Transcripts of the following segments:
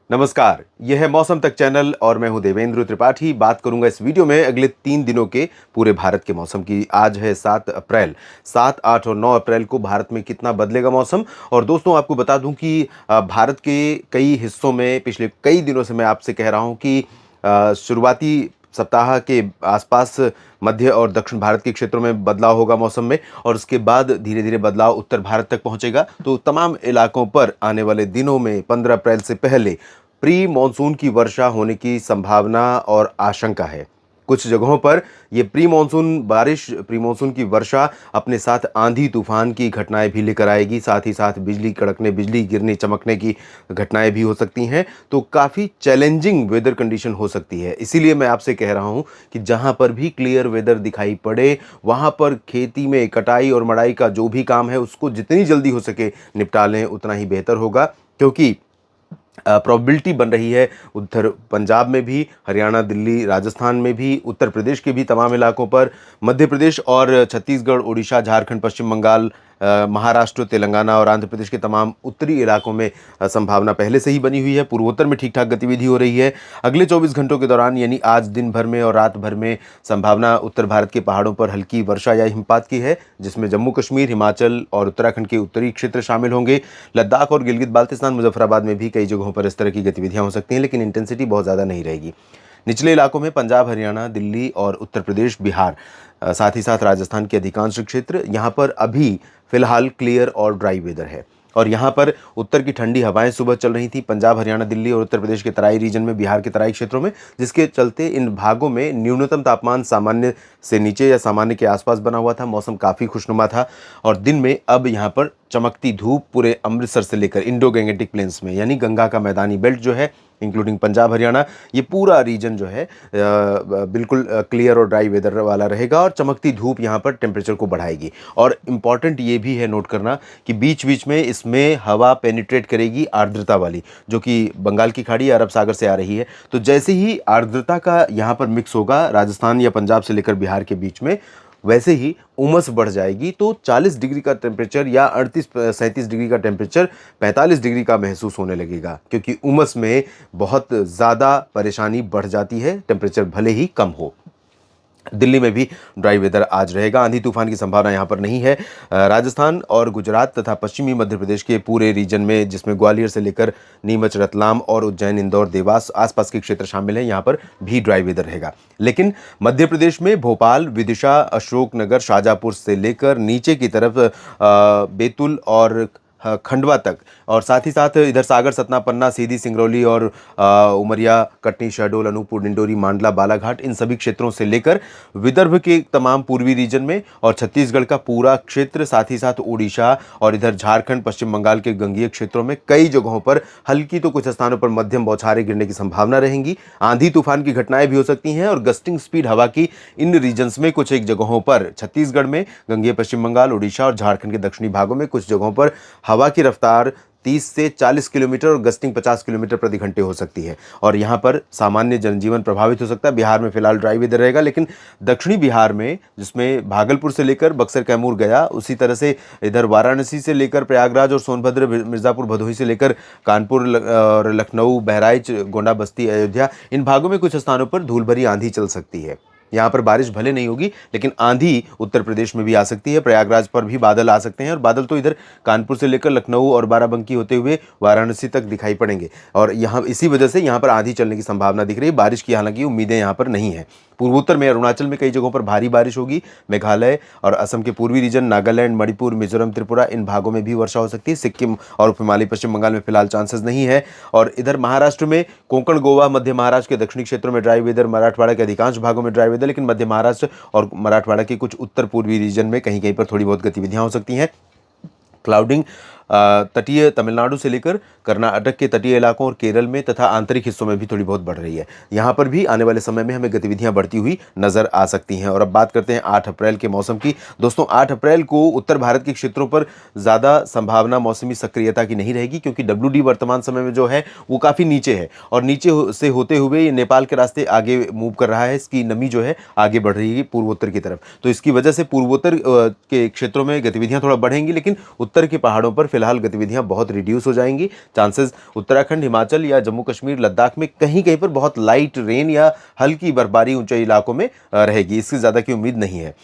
नमस्कार, यह है मौसम तक चैनल और मैं हूं देवेंद्र त्रिपाठी। बात करूंगा इस वीडियो में अगले 3 दिनों के पूरे भारत के मौसम की। आज है 7 अप्रैल। 7, 8 और 9 अप्रैल को भारत में कितना बदलेगा मौसम। और दोस्तों आपको बता दूं कि भारत के कई हिस्सों में पिछले कई दिनों से मैं आपसे कह रहा हूं कि शुरुआती सप्ताह के आसपास मध्य और दक्षिण भारत के क्षेत्रों में बदलाव होगा मौसम में, और उसके बाद धीरे धीरे बदलाव उत्तर भारत तक पहुंचेगा। तो तमाम इलाकों पर आने वाले दिनों में 15 अप्रैल से पहले प्री मॉनसून की वर्षा होने की संभावना और आशंका है। कुछ जगहों पर ये प्री मॉनसून बारिश, प्री मॉनसून की वर्षा अपने साथ आंधी तूफान की घटनाएं भी लेकर आएगी। साथ ही साथ बिजली कड़कने, बिजली गिरने, चमकने की घटनाएं भी हो सकती हैं। तो काफ़ी चैलेंजिंग वेदर कंडीशन हो सकती है। इसीलिए मैं आपसे कह रहा हूं कि जहां पर भी क्लियर वेदर दिखाई पड़े, वहां पर खेती में कटाई और मड़ाई का जो भी काम है उसको जितनी जल्दी हो सके निपटा लें, उतना ही बेहतर होगा। क्योंकि प्रोबेबिलिटी बन रही है उत्तर पंजाब में भी, हरियाणा, दिल्ली, राजस्थान में भी, उत्तर प्रदेश के भी तमाम इलाकों पर, मध्य प्रदेश और छत्तीसगढ़, उड़ीसा, झारखंड, पश्चिम बंगाल, महाराष्ट्र, तेलंगाना और आंध्र प्रदेश के तमाम उत्तरी इलाकों में संभावना पहले से ही बनी हुई है। पूर्वोत्तर में ठीक ठाक गतिविधि हो रही है। अगले 24 घंटों के दौरान यानी आज दिन भर में और रात भर में संभावना उत्तर भारत के पहाड़ों पर हल्की वर्षा या हिमपात की है, जिसमें जम्मू कश्मीर, हिमाचल और उत्तराखंड के उत्तरी क्षेत्र शामिल होंगे। लद्दाख और गिलगित बाल्तिस्तान, मुजफ्फराबाद में भी कई जगहों पर इस तरह की गतिविधियां हो सकती हैं, लेकिन इंटेंसिटी बहुत ज़्यादा नहीं रहेगी। निचले इलाकों में पंजाब, हरियाणा, दिल्ली और उत्तर प्रदेश, बिहार, साथ ही साथ राजस्थान के अधिकांश क्षेत्र, यहाँ पर अभी फिलहाल क्लियर और ड्राई वेदर है। और यहाँ पर उत्तर की ठंडी हवाएं सुबह चल रही थी पंजाब, हरियाणा, दिल्ली और उत्तर प्रदेश के तराई रीजन में, बिहार के तराई क्षेत्रों में, जिसके चलते इन भागों में न्यूनतम तापमान सामान्य से नीचे या सामान्य के आसपास बना हुआ था। मौसम काफ़ी खुशनुमा था। और दिन में अब यहाँ पर चमकती धूप पूरे अमृतसर से लेकर इंडो गैंगेटिक प्लेन्स में, यानी गंगा का मैदानी बेल्ट जो है, इंक्लूडिंग पंजाब, हरियाणा, ये पूरा रीजन जो है बिल्कुल क्लियर और ड्राई वेदर वाला रहेगा। और चमकती धूप यहाँ पर टेम्परेचर को बढ़ाएगी। और इम्पॉर्टेंट ये भी है नोट करना कि बीच बीच में इसमें हवा पेनिट्रेट करेगी आर्द्रता वाली, जो कि बंगाल की खाड़ी या अरब सागर से आ रही है। तो जैसे ही आर्द्रता का यहाँ पर मिक्स होगा राजस्थान या पंजाब से लेकर बिहार के बीच में, वैसे ही उमस बढ़ जाएगी। तो 40 डिग्री का टेम्परेचर या 38-37 डिग्री का टेम्परेचर 45 डिग्री का महसूस होने लगेगा, क्योंकि उमस में बहुत ज़्यादा परेशानी बढ़ जाती है, टेम्परेचर भले ही कम हो। दिल्ली में भी ड्राई वेदर आज रहेगा। आंधी तूफान की संभावना यहाँ पर नहीं है। राजस्थान और गुजरात तथा पश्चिमी मध्य प्रदेश के पूरे रीजन में, जिसमें ग्वालियर से लेकर नीमच, रतलाम और उज्जैन, इंदौर, देवास आसपास के क्षेत्र शामिल हैं, यहाँ पर भी ड्राई वेदर रहेगा। लेकिन मध्य प्रदेश में भोपाल, विदिशा, अशोकनगर, शाजापुर से लेकर नीचे की तरफ बैतूल और खंडवा तक, और साथ ही साथ इधर सागर, सतना, पन्ना, सीधी, सिंगरौली और उमरिया, कटनी, शहडोल, अनूपपुर, डिंडोरी, मांडला, बालाघाट, इन सभी क्षेत्रों से लेकर विदर्भ के तमाम पूर्वी रीजन में और छत्तीसगढ़ का पूरा क्षेत्र, साथ ही साथ उड़ीसा और इधर झारखंड, पश्चिम बंगाल के गंगीय क्षेत्रों में कई जगहों पर हल्की तो कुछ स्थानों पर मध्यम बौछारें गिरने की संभावना रहेंगी। आंधी तूफान की घटनाएं भी हो सकती हैं। और गस्टिंग स्पीड हवा की इन रीजन्स में कुछ एक जगहों पर, छत्तीसगढ़ में, गंगीय पश्चिम बंगाल, उड़ीसा और झारखंड के दक्षिणी भागों में कुछ जगहों पर हवा की रफ्तार 30 से 40 किलोमीटर और गस्टिंग 50 किलोमीटर प्रति घंटे हो सकती है। और यहाँ पर सामान्य जनजीवन प्रभावित हो सकता है। बिहार में फिलहाल ड्राई वेदर रहेगा, लेकिन दक्षिणी बिहार में, जिसमें भागलपुर से लेकर बक्सर, कैमूर, गया, उसी तरह से इधर वाराणसी से लेकर प्रयागराज और सोनभद्र, मिर्ज़ापुर, भदोही से लेकर कानपुर और लखनऊ, बहराइच, गोंडा, बस्ती, अयोध्या, इन भागों में कुछ स्थानों पर धूल भरी आंधी चल सकती है। यहाँ पर बारिश भले नहीं होगी, लेकिन आंधी उत्तर प्रदेश में भी आ सकती है। प्रयागराज पर भी बादल आ सकते हैं, और बादल तो इधर कानपुर से लेकर लखनऊ और बाराबंकी होते हुए वाराणसी तक दिखाई पड़ेंगे। और यहाँ इसी वजह से यहाँ पर आंधी चलने की संभावना दिख रही है। बारिश की हालांकि उम्मीदें यहाँ पर नहीं है। पूर्वोत्तर में अरुणाचल में कई जगहों पर भारी बारिश होगी। मेघालय और असम के पूर्वी रीजन, नागालैंड, मणिपुर, मिजोरम, त्रिपुरा, इन भागों में भी वर्षा हो सकती है। सिक्किम और उप हिमालयी पश्चिम बंगाल में फिलहाल चांसेस नहीं है। और इधर महाराष्ट्र में कोंकण, गोवा, मध्य महाराष्ट्र के दक्षिणी क्षेत्रों में ड्राई वेदर, मराठवाड़ा के अधिकांश भागों में ड्राई वेदर, लेकिन मध्य महाराष्ट्र और मराठवाड़ा के कुछ उत्तर पूर्वी रीजन में कहीं कहीं पर थोड़ी बहुत गतिविधियां हो सकती हैं। क्लाउडिंग तटीय तमिलनाडु से लेकर कर्नाटक के तटीय इलाकों और केरल में तथा आंतरिक हिस्सों में भी थोड़ी बहुत बढ़ रही है। यहाँ पर भी आने वाले समय में हमें गतिविधियां बढ़ती हुई नजर आ सकती हैं। और अब बात करते हैं 8 अप्रैल के मौसम की। दोस्तों, 8 अप्रैल को उत्तर भारत के क्षेत्रों पर ज़्यादा संभावना मौसमी सक्रियता की नहीं रहेगी, क्योंकि WD वर्तमान समय में जो है वो काफ़ी नीचे है, और नीचे से होते हुए ये नेपाल के रास्ते आगे मूव कर रहा है। इसकी नमी जो है आगे बढ़ रही है पूर्वोत्तर की तरफ। तो इसकी वजह से पूर्वोत्तर के क्षेत्रों में गतिविधियां थोड़ा बढ़ेंगी, लेकिन उत्तर के पहाड़ों पर फिलहाल गतिविधियां बहुत रिड्यूस हो जाएंगी। चांसेस उत्तराखंड, हिमाचल या जम्मू कश्मीर, लद्दाख में कहीं कहीं पर बहुत लाइट रेन या हल्की बर्फबारी ऊंचाई इलाकों में रहेगी, इससे ज़्यादा की उम्मीद नहीं है।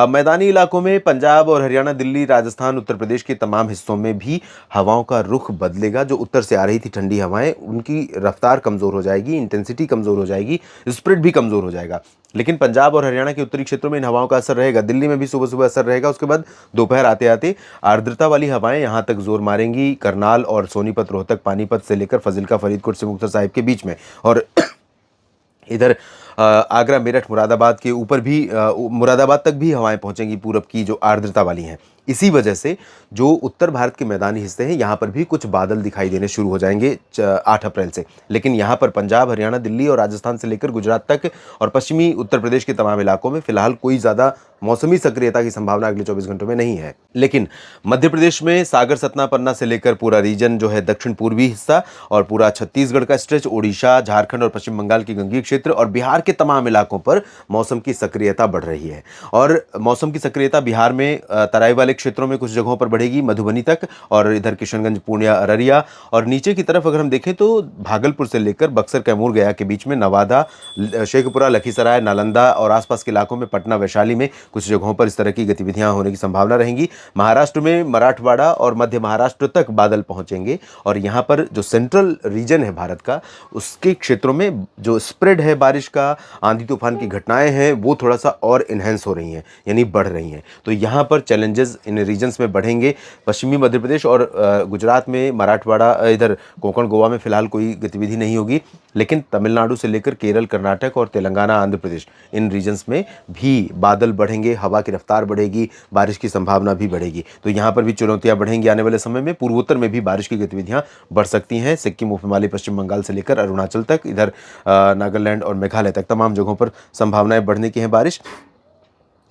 मैदानी इलाकों में पंजाब और हरियाणा, दिल्ली, राजस्थान, उत्तर प्रदेश के तमाम हिस्सों में भी हवाओं का रुख बदलेगा। जो उत्तर से आ रही थी ठंडी हवाएं, उनकी रफ्तार कमज़ोर हो जाएगी, इंटेंसिटी कमज़ोर हो जाएगी, स्प्रेड भी कमज़ोर हो जाएगा। लेकिन पंजाब और हरियाणा के उत्तरी क्षेत्रों में इन हवाओं का असर रहेगा। दिल्ली में भी सुबह सुबह असर रहेगा। उसके बाद दोपहर आते आते आर्द्रता वाली हवाएं यहां तक जोर मारेंगी, करनाल और सोनीपत, रोहतक, पानीपत से लेकर फजिल्का, फरीदकोट से मुक्तसर साहिब के बीच में। और इधर आगरा, मेरठ, मुरादाबाद के ऊपर भी मुरादाबाद तक भी हवाएं पहुंचेंगी पूरब की, जो आर्द्रता वाली हैं। इसी वजह से जो उत्तर भारत के मैदानी हिस्से हैं, यहाँ पर भी कुछ बादल दिखाई देने शुरू हो जाएंगे 8 अप्रैल से। लेकिन यहाँ पर पंजाब, हरियाणा, दिल्ली और राजस्थान से लेकर गुजरात तक और पश्चिमी उत्तर प्रदेश के तमाम इलाकों में फिलहाल कोई ज़्यादा मौसमी सक्रियता की संभावना अगले 24 घंटों में नहीं है। लेकिन मध्य प्रदेश में सागर, सतना, पन्ना से लेकर पूरा रीजन जो है, दक्षिण पूर्वी हिस्सा और पूरा छत्तीसगढ़ का स्ट्रेच, ओडिशा, झारखंड और पश्चिम बंगाल के गंगीय क्षेत्र और बिहार के तमाम इलाकों पर मौसम की सक्रियता बढ़ रही है। और मौसम की सक्रियता बिहार में तराई वाले क्षेत्रों में कुछ जगहों पर बढ़ेगी, मधुबनी तक, और इधर किशनगंज, पूर्णिया, अररिया, और नीचे की तरफ अगर हम देखें तो भागलपुर से लेकर बक्सर, कैमूर, गया के बीच में, नवादा, शेखपुरा, लखीसराय, नालंदा और आसपास के इलाकों में, पटना, वैशाली में कुछ जगहों पर इस तरह की गतिविधियां होने की संभावना रहेंगी। महाराष्ट्र में मराठवाड़ा और मध्य महाराष्ट्र तक बादल पहुंचेंगे। और यहां पर जो सेंट्रल रीजन है भारत का, उसके क्षेत्रों में जो स्प्रेड है बारिश का, आंधी तूफान की घटनाएं हैं, वो थोड़ा सा और इन्हेंस हो रही हैं, यानी बढ़ रही हैं। तो यहाँ पर चैलेंजेस इन रीजन्स में बढ़ेंगे। पश्चिमी मध्य प्रदेश और गुजरात में, मराठवाड़ा, इधर कोंकण, गोवा में फिलहाल कोई गतिविधि नहीं होगी। लेकिन तमिलनाडु से लेकर केरल, कर्नाटक और तेलंगाना, आंध्र प्रदेश, इन रीजन्स में भी बादल बढ़ेंगे, हवा की रफ्तार बढ़ेगी, बारिश की संभावना भी बढ़ेगी। तो यहाँ पर भी चुनौतियाँ बढ़ेंगी आने वाले समय में। पूर्वोत्तर में भी बारिश की गतिविधियाँ बढ़ सकती हैं। सिक्किम, उप हिमालय, पश्चिम बंगाल से लेकर अरुणाचल तक, इधर नागालैंड और मेघालय तक तमाम जगहों पर संभावनाएं बढ़ने की हैं बारिश।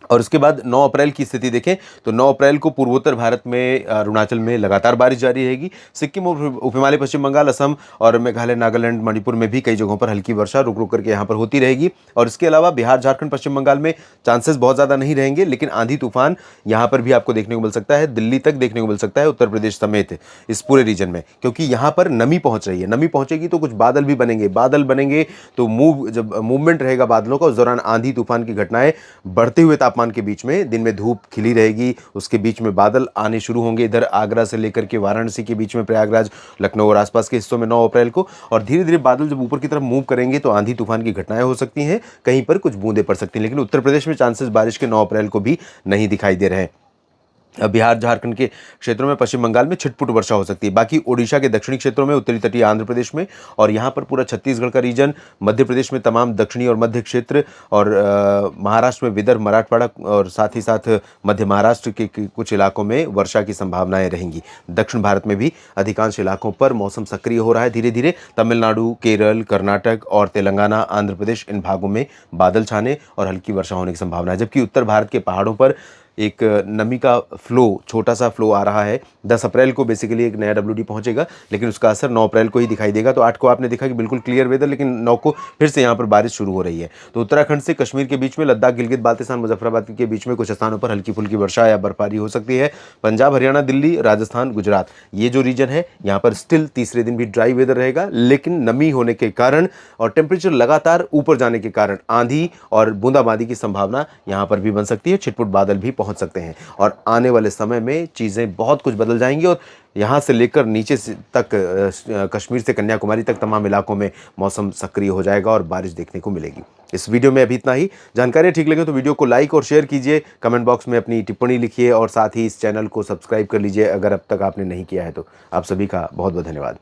और उसके बाद 9 अप्रैल की स्थिति देखें तो 9 अप्रैल को पूर्वोत्तर भारत में, अरुणाचल में लगातार बारिश जारी रहेगी। सिक्किम, उप हिमालय, पश्चिम बंगाल, असम और मेघालय, नागालैंड, मणिपुर में भी कई जगहों पर हल्की वर्षा रुक रुक करके यहाँ पर होती रहेगी। और इसके अलावा बिहार, झारखंड, पश्चिम बंगाल में चांसेस बहुत ज़्यादा नहीं रहेंगे, लेकिन आंधी तूफान यहाँ पर भी आपको देखने को मिल सकता है। दिल्ली तक देखने को मिल सकता है, उत्तर प्रदेश समेत इस पूरे रीजन में, क्योंकि यहाँ पर नमी पहुँच रही है। नमी पहुँचेगी तो कुछ बादल भी बनेंगे। बादल बनेंगे तो जब मूवमेंट रहेगा बादलों का, उस दौरान आंधी तूफान की घटनाएं, बढ़ते हुए तापमान के बीच में, दिन में धूप खिली रहेगी, उसके बीच में बादल आने शुरू होंगे। इधर आगरा से लेकर के वाराणसी के बीच में, प्रयागराज, लखनऊ और आसपास के हिस्सों में 9 अप्रैल को। और धीरे धीरे बादल जब ऊपर की तरफ मूव करेंगे तो आंधी तूफान की घटनाएं हो सकती हैं, कहीं पर कुछ बूंदें पड़ सकती हैं। लेकिन उत्तर प्रदेश में चांसेस बारिश के 9 अप्रैल को भी नहीं दिखाई दे रहे हैं। बिहार, झारखंड के क्षेत्रों में, पश्चिम बंगाल में छिटपुट वर्षा हो सकती है। बाकी ओडिशा के दक्षिणी क्षेत्रों में, उत्तरी तटीय आंध्र प्रदेश में और यहाँ पर पूरा छत्तीसगढ़ का रीजन, मध्य प्रदेश में तमाम दक्षिणी और मध्य क्षेत्र, और महाराष्ट्र में विदर्भ, मराठवाड़ा और साथ ही साथ मध्य महाराष्ट्र के कुछ इलाकों में वर्षा की संभावनाएं रहेंगी। दक्षिण भारत में भी अधिकांश इलाकों पर मौसम सक्रिय हो रहा है धीरे धीरे। तमिलनाडु, केरल, कर्नाटक और तेलंगाना, आंध्र प्रदेश, इन भागों में बादल छाने और हल्की वर्षा होने की संभावना है। जबकि उत्तर भारत के पहाड़ों पर एक नमी का फ्लो, छोटा सा फ्लो आ रहा है। 10 अप्रैल को बेसिकली एक नया WD पहुंचेगा, लेकिन उसका असर 9 अप्रैल को ही दिखाई देगा। तो 8 को आपने देखा कि बिल्कुल क्लियर वेदर, लेकिन 9 को फिर से यहाँ पर बारिश शुरू हो रही है। तो उत्तराखंड से कश्मीर के बीच में, लद्दाख, गिलगित बाल्टिस्तान, मुजफ्फराबाद के बीच में कुछ स्थानों पर हल्की फुल्की वर्षा या बर्फबारी हो सकती है। पंजाब, हरियाणा, दिल्ली, राजस्थान, गुजरात, ये जो रीजन है, यहाँ पर स्टिल तीसरे दिन भी ड्राई वेदर रहेगा। लेकिन नमी होने के कारण और टेम्परेचर लगातार ऊपर जाने के कारण आंधी और बूंदाबांदी की संभावना यहाँ पर भी बन सकती है। छिटपुट बादल भी पहुँच सकते हैं। और आने वाले समय में चीज़ें बहुत कुछ बदल जाएंगी और यहाँ से लेकर नीचे तक, कश्मीर से कन्याकुमारी तक तमाम इलाकों में मौसम सक्रिय हो जाएगा और बारिश देखने को मिलेगी। इस वीडियो में अभी इतना ही। जानकारी ठीक लगे तो वीडियो को लाइक और शेयर कीजिए, कमेंट बॉक्स में अपनी टिप्पणी लिखिए और साथ ही इस चैनल को सब्सक्राइब कर लीजिए अगर अब तक आपने नहीं किया है तो। आप सभी का बहुत बहुत धन्यवाद।